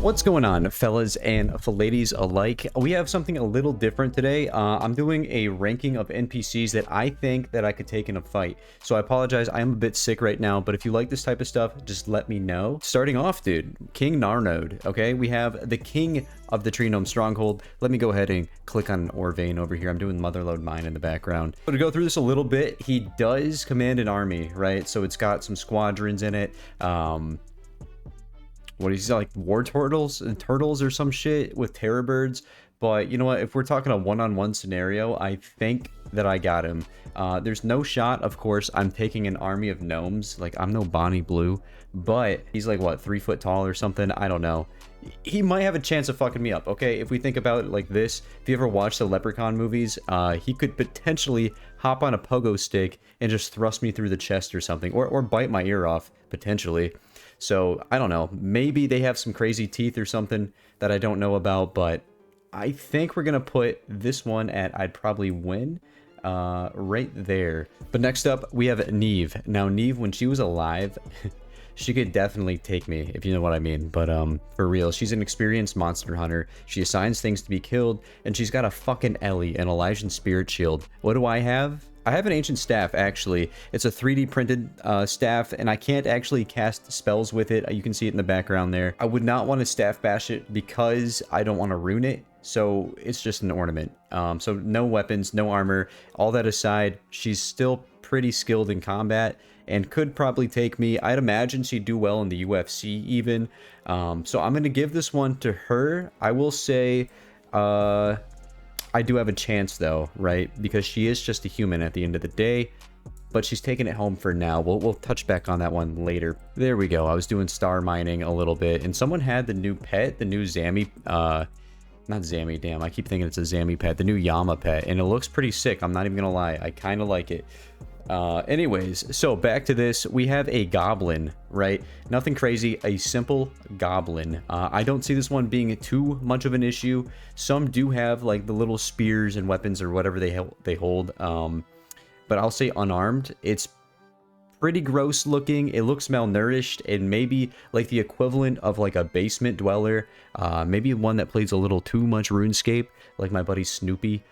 What's going on, fellas and ladies alike? We have something a little different today. I'm doing a ranking of NPCs that I think that I could take in a fight. So I apologize, I am a bit sick right now, but if you like this type of stuff, just let me know. Starting off, dude, King Narn, okay? We have the king of the Tree Gnome Stronghold. Let me go ahead and click on Orvain over here. I'm doing Motherlode Mine in the background. So to go through this a little bit, he does command an army, right? So it's got some squadrons in it. What is he, like war turtles and turtles or some shit with terror birds? But you know what, if we're talking a one-on-one scenario, I think that I got him. There's no shot, of course, I'm taking an army of gnomes. Like, I'm no Bonnie Blue, but he's like, what, 3 foot tall or something? I don't know. He might have a chance of fucking me up, okay? If we think about it like this, if you ever watched the Leprechaun movies, he could potentially hop on a pogo stick and just thrust me through the chest or something, or bite my ear off, potentially. So, I don't know. Maybe they have some crazy teeth or something that I don't know about, but I think we're going to put this one at I'd probably win right there. But next up, we have Nieve. Now, Nieve, when she was alive, she could definitely take me, if you know what I mean. But for real, she's an experienced monster hunter. She assigns things to be killed, and she's got a fucking Ellie, an Elysian Spirit Shield. What do I have? I have an ancient staff, actually. It's a 3D printed staff, and I can't actually cast spells with it. You can see it in the background there. I would not want to staff bash it because I don't want to ruin it. So it's just an ornament. So no weapons, no armor. All that aside, she's still pretty skilled in combat and could probably take me. I'd imagine she'd do well in the UFC even. So I'm going to give this one to her. I will say... I do have a chance though, right? Because she is just a human at the end of the day, but she's taking it home for now. We'll touch back on that one later. There we go. I was doing star mining a little bit, and someone had the new pet, the new Zammy, not Zammy, damn, I keep thinking it's a Zammy pet, the new Yama pet, and it looks pretty sick. I'm not even gonna lie. I kind of like it. Anyways, so back to this, we have a goblin, right? Nothing crazy, a simple goblin. I don't see this one being too much of an issue. Some do have like the little spears and weapons or whatever they hold, but I'll say unarmed. It's pretty gross looking. It looks malnourished and maybe like the equivalent of like a basement dweller, maybe one that plays a little too much RuneScape, like my buddy Snoopy.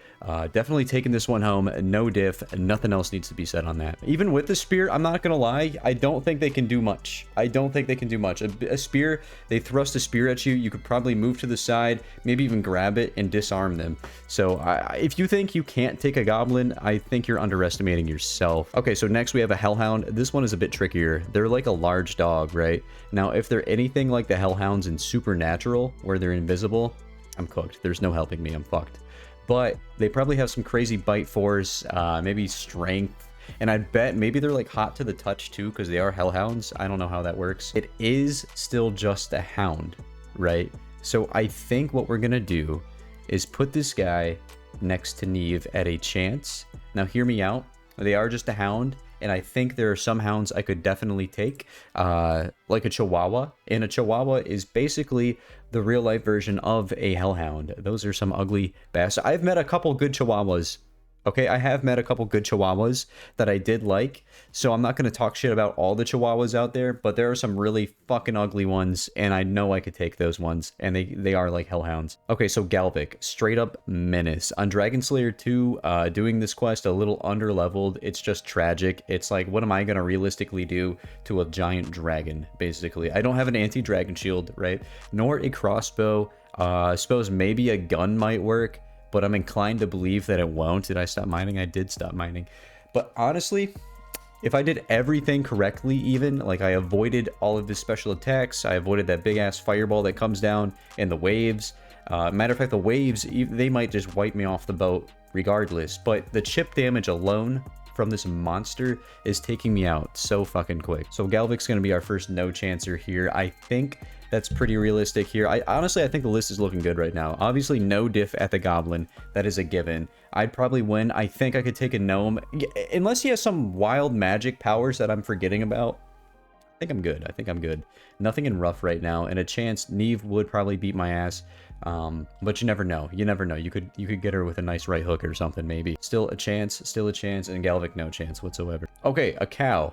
Definitely taking this one home, no diff, nothing else needs to be said on that. Even with the spear, I'm not gonna lie, I don't think they can do much. I don't think they can do much. A spear, they thrust a spear at you, you could probably move to the side, maybe even grab it and disarm them. So if you think you can't take a goblin, I think you're underestimating yourself. Okay, so next we have a Hellhound. This one is a bit trickier. They're like a large dog, right? Now, if they're anything like the Hellhounds in Supernatural, where they're invisible, I'm cooked. There's no helping me, I'm fucked. But they probably have some crazy bite force, maybe strength, and I bet maybe they're like hot to the touch too, because they are Hellhounds. I don't know how that works. It is still just a hound, right? So I think what we're gonna do is put this guy next to Nieve at a chance. Now hear me out. They are just a hound, and I think there are some hounds I could definitely take, like a Chihuahua. And a Chihuahua is basically the real life version of a Hellhound. Those are some ugly bastards. I've met a couple good Chihuahuas. Okay, I have met a couple good Chihuahuas that I did like, so I'm not going to talk shit about all the Chihuahuas out there, but there are some really fucking ugly ones, and I know I could take those ones, and they are like Hellhounds. Okay, so Galvek, straight up menace. On Dragon Slayer 2, doing this quest a little underleveled, it's just tragic. It's like, what am I going to realistically do to a giant dragon, basically? I don't have an anti-dragon shield, right? Nor a crossbow. I suppose maybe a gun might work, but I'm inclined to believe that it won't. Did I stop mining? I did stop mining. But honestly, if I did everything correctly even, like I avoided all of the special attacks, I avoided that big-ass fireball that comes down, and the waves. Matter of fact, the waves, they might just wipe me off the boat regardless. But the chip damage alone from this monster is taking me out so fucking quick. So Galvek's going to be our first no-chancer here. I think that's pretty realistic here. Honestly, I think the list is looking good right now. Obviously, no diff at the Goblin. That is a given. I'd probably win. I think I could take a Gnome. Unless he has some wild magic powers that I'm forgetting about. I think I'm good. I think I'm good. Nothing in rough right now. And a chance, Nieve would probably beat my ass. But you never know. You never know. You could get her with a nice right hook or something, maybe. Still a chance, and Galvek no chance whatsoever. Okay, a cow.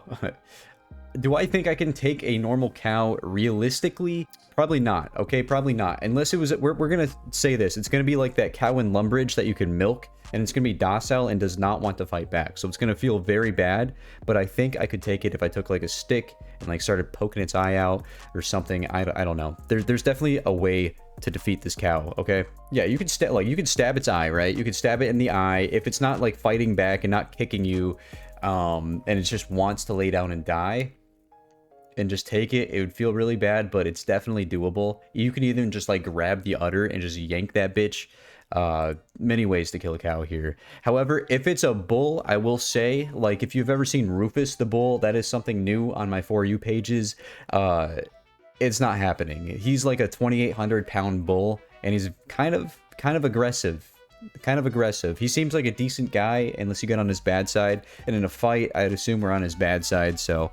Do I think I can take a normal cow realistically? Probably not, okay? Probably not. Unless it was, we're gonna say this. It's gonna be like that cow in Lumbridge that you can milk, and it's gonna be docile and does not want to fight back. So it's gonna feel very bad, but I think I could take it if I took like a stick and like started poking its eye out or something. I don't know. There's definitely a way to defeat this cow, okay? Yeah, you could you could stab its eye, right? You could stab it in the eye. If it's not like fighting back and not kicking you, and it just wants to lay down and die and just take it, it would feel really bad, but it's definitely doable. You can even just like grab the udder and just yank that bitch. Many ways to kill a cow here. However, if it's a bull, I will say, like, if you've ever seen Rufus the bull, that is something new on my For You pages. It's not happening. He's like a 2,800-pound bull, and he's kind of aggressive. He seems like a decent guy unless you get on his bad side, and in a fight I'd assume we're on his bad side. So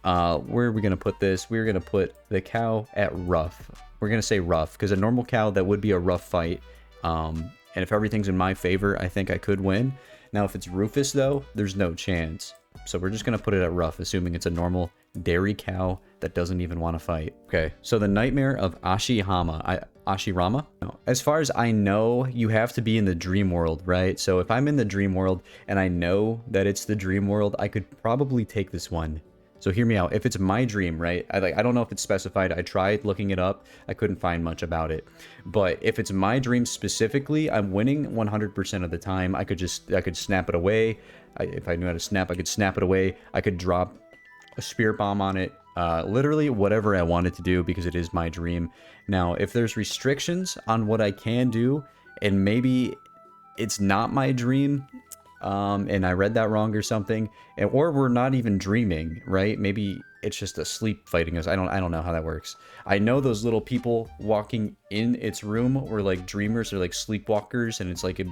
where are we gonna put this? We're gonna put the cow at rough. We're gonna say rough because a normal cow, that would be a rough fight, and if everything's in my favor, I think I could win. Now if it's Rufus though, there's no chance, so we're just gonna put it at rough, assuming it's a normal dairy cow that doesn't even want to fight. Okay, so the Nightmare of Ashirama? No. As far as I know, you have to be in the dream world, right? So if I'm in the dream world and I know that it's the dream world, I could probably take this one. So hear me out. If it's my dream, right? I don't know if it's specified. I tried looking it up. I couldn't find much about it. But if it's my dream specifically, I'm winning 100% of the time. I could snap it away. If I knew how to snap, I could snap it away. I could drop a spear bomb on it. Literally whatever I wanted to do because it is my dream. Now, if there's restrictions on what I can do, and maybe it's not my dream, and I read that wrong or something, or we're not even dreaming, right? Maybe it's just a sleep fighting us. I don't know how that works. I know those little people walking in its room were like dreamers or like sleepwalkers, and it's like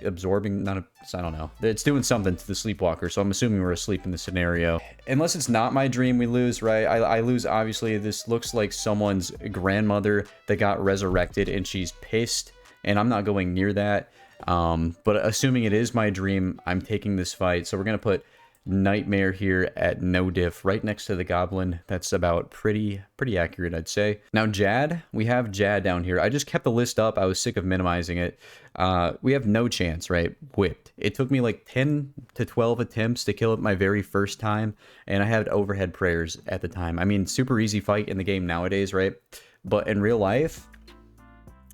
absorbing, I don't know. It's doing something to the sleepwalker, so I'm assuming we're asleep in the scenario. Unless it's not my dream, we lose, right? I lose, obviously. This looks like someone's grandmother that got resurrected, and she's pissed, and I'm not going near that. But assuming it is my dream, I'm taking this fight. So we're going to put Nightmare here at no diff, right next to the Goblin. That's about pretty accurate, I'd say. Now Jad, we have Jad down here. I just kept the list up. I was sick of minimizing it. We have no chance, right? Whipped. It took me like 10 to 12 attempts to kill it my very first time, and I had overhead prayers at the time. I mean, super easy fight in the game nowadays, right? But in real life,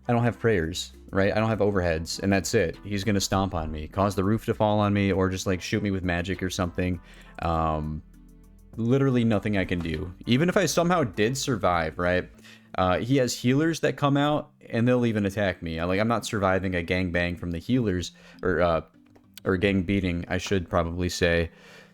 I don't have prayers, right? I don't have overheads, and that's it. He's gonna stomp on me, cause the roof to fall on me, or just like shoot me with magic or something. Literally nothing I can do. Even if I somehow did survive, right? He has healers that come out, and they'll even attack me. I'm not surviving a gangbang from the healers, or gang beating, I should probably say.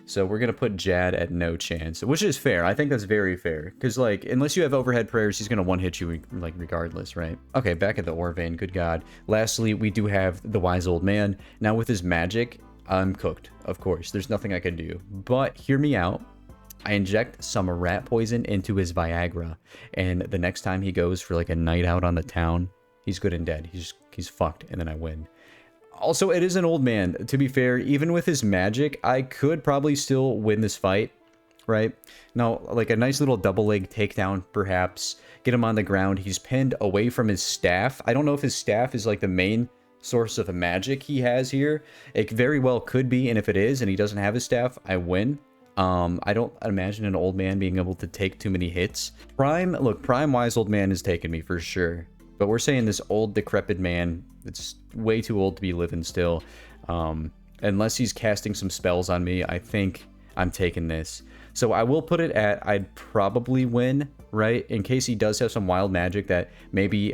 So we're going to put Jad at no chance, which is fair. I think that's very fair. Because, like, unless you have overhead prayers, he's going to one-hit you, like, regardless, right? Okay, back at the ore vein. Good God. Lastly, we do have the Wise Old Man. Now, with his magic, I'm cooked, of course. There's nothing I can do. But hear me out. I inject some rat poison into his Viagra. And the next time he goes for, like, a night out on the town, he's good and dead. He's fucked, and then I win. Also, it is an old man. To be fair, even with his magic, I could probably still win this fight, right? Now, like a nice little double leg takedown, perhaps. Get him on the ground. He's pinned away from his staff. I don't know if his staff is like the main source of magic he has here. It very well could be, and if it is, and he doesn't have his staff, I win. I don't imagine an old man being able to take too many hits. Prime Wise Old Man has taken me for sure. But we're saying this old, decrepit man, it's way too old to be living still. Unless he's casting some spells on me, I think I'm taking this. So I will put it at, I'd probably win, right? In case he does have some wild magic that maybe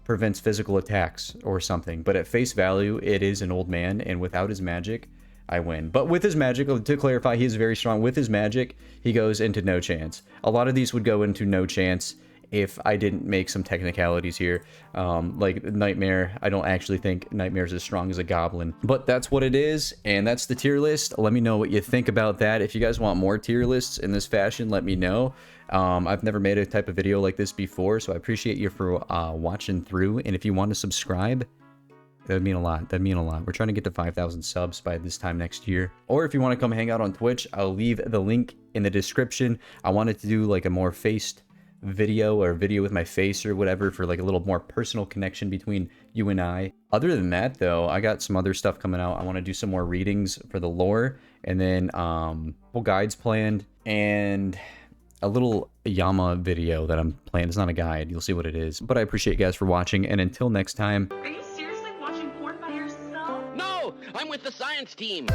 prevents physical attacks or something. But at face value, it is an old man, and without his magic, I win. But with his magic, to clarify, he is very strong. With his magic, he goes into no chance. A lot of these would go into no chance if I didn't make some technicalities here. Like Nightmare, I don't actually think Nightmare's as strong as a Goblin. But that's what it is, and that's the tier list. Let me know what you think about that. If you guys want more tier lists in this fashion, let me know. I've never made a type of video like this before, so I appreciate you for watching through. And if you want to subscribe, That'd mean a lot. That'd mean a lot. We're trying to get to 5,000 subs by this time next year. Or if you want to come hang out on Twitch, I'll leave the link in the description. I wanted to do like a more faced video or video with my face or whatever for like a little more personal connection between you and I. Other than that though, I got some other stuff coming out. I want to do some more readings for the lore, and then full guides planned, and a little Yama video that I'm playing. It's not a guide, you'll see what it is. But I appreciate you guys for watching, and until next time. Are you seriously watching porn by yourself? No, I'm with the science team.